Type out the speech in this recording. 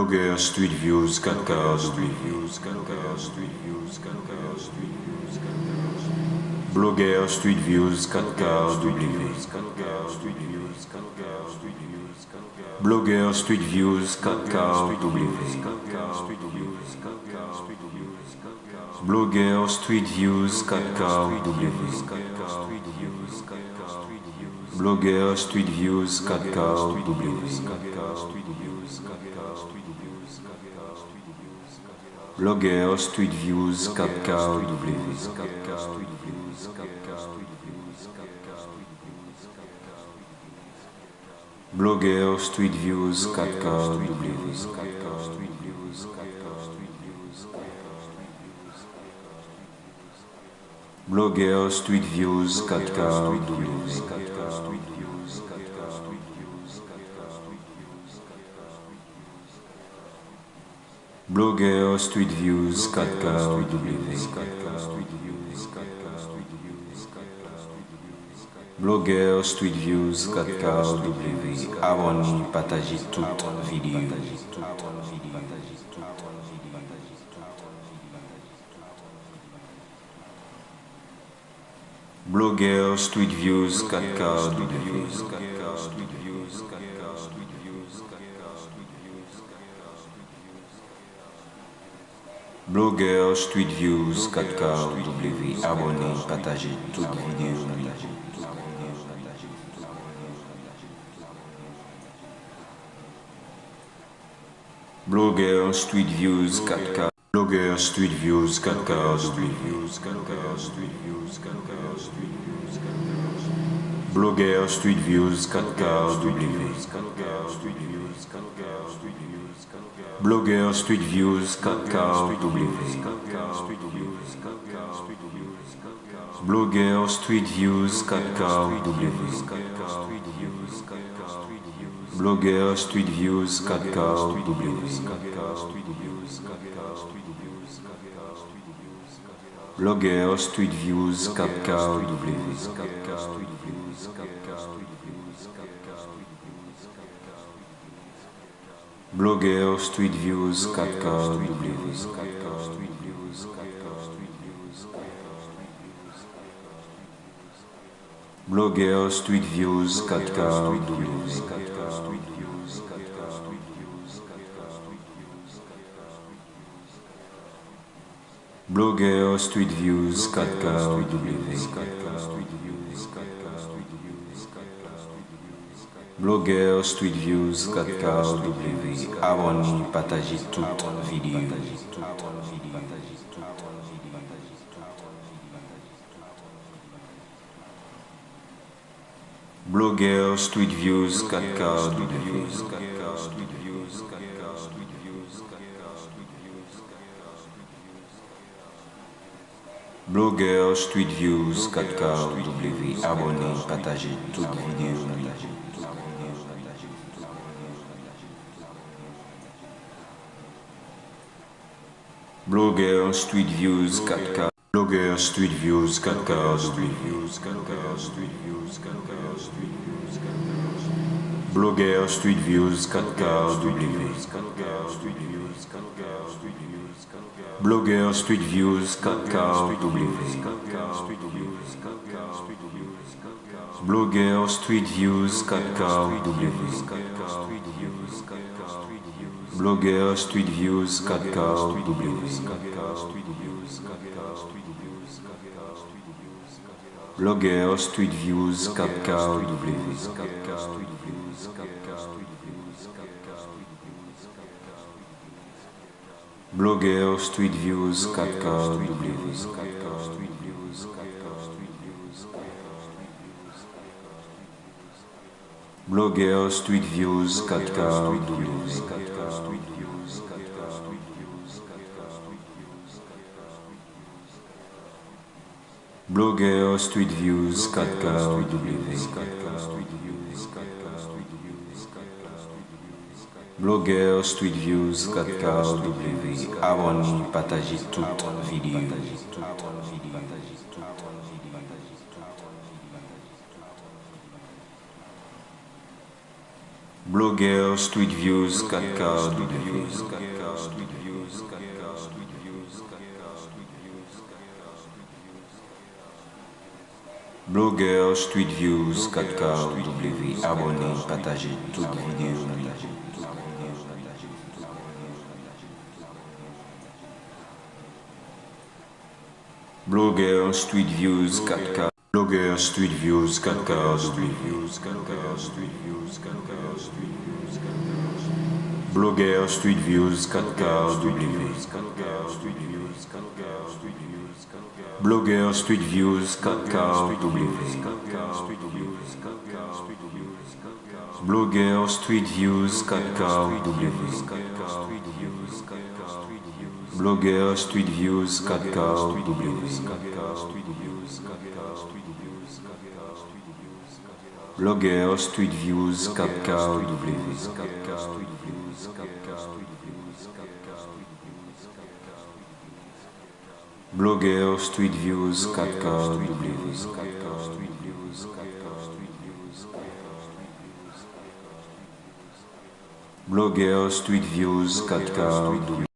Blogger Street Views 4K Street Views 4K Street Views 4K Street Views 4K Blogger Street Views 4K W 4K Street Views 4K Street Views 4K Blogger Street Views 4K W 4K Street Views 4K Street Views 4K Blogger Street Views 4K W 4K Street Views 4K Street Views Blogger Street Views 4K W 4K Street Views 4K Street Views 4K Street Views Blogger Street Views 4K W 4K Street Views 4K Street Views 4K Street Views Blogger Street Views 4K W 4K Street Views 4K Street Views Blogger Street Views 4K W 4K Street Views 4K Street Views 4K Street Views Blogger Street Views 4K W 4K Street Views 4K Street Views 4K Street Views Blogger Street Views 4K W abonnez, partagez toute vidéo. Blogger Street Views 4K W 4K Street Views 4K Street Views 4K Street Views Blogger Street Views 4K W abonnez, partagez toute vidéo. Blogger Street Views 4K Blogger Street Views 4K Street Views 4K Street Views 4K Street Views Blogger Street Views 4K W 4K Street Views 4K Street Views Blogger Street Views 4K W 4K Street Views 4K Street Views Blogger Street Views 4K W 4K Street Views 4K Street Views Blogger Street Views 4K W 4K Street Views 4K Street Views Blogger Street Views 4K W 4K Street Views 4K Street Views Blogger Street Views 4K W 4K Street Views 4K Street Views Blogger Street Views 4K W 4K Street Views 4K Street Views Blogger Street Views 4K W 4K Street Views 4K Street Views Blogger Street Views 4K W abonnez, partagez toute vidéo. Blogger Street Views 4K W 4K Street Views 4K Street Views 4K Street Views Blogger Street Views 4K W abonnez, partagez toute vidéo. Blogger Street Views 4K Blogger Street Views 4K Street Views 4K Street Views 4K Street Views Blogger Street Views 4K W 4K Street Views 4K Street Views Blogger Street Views 4K W 4K Street Views 4K Street Views Blogger Street Views 4K W 4K Street Views 4K Street Views Blogger Street Views 4K W 4K Street Views 4K Street Views Blogger Street Views 4K W 4K Street Views 4K Street Views Blogger Street Views 4K W 4K Street Views 4K Street Views Blogger Street Views 4K W 4K Street Views 4K Street Views Blogger Street Views 4K W 4K Street Views 4K Street Views Blogger Street Views 4K W abonnez, partagez toute vidéo. Blogueur, Street Views, 4K, Blogueur, Street Views, 4K, W, abonnez, partagez toute vidéo. Blogueur, Street Views, 4K. Blogueur, Street Views, 4K, W. Blogueur, Street Views, 4K, W. Blogueur, Street Views, 4K, W. Blogueur, Street Views, 4K, W. Blogueur, Street Views, 4K, W. Blogueur, Street Views, 4K, W. Blogueur, Street Views, 4K, W. Blogueur, Street Views, 4K, W.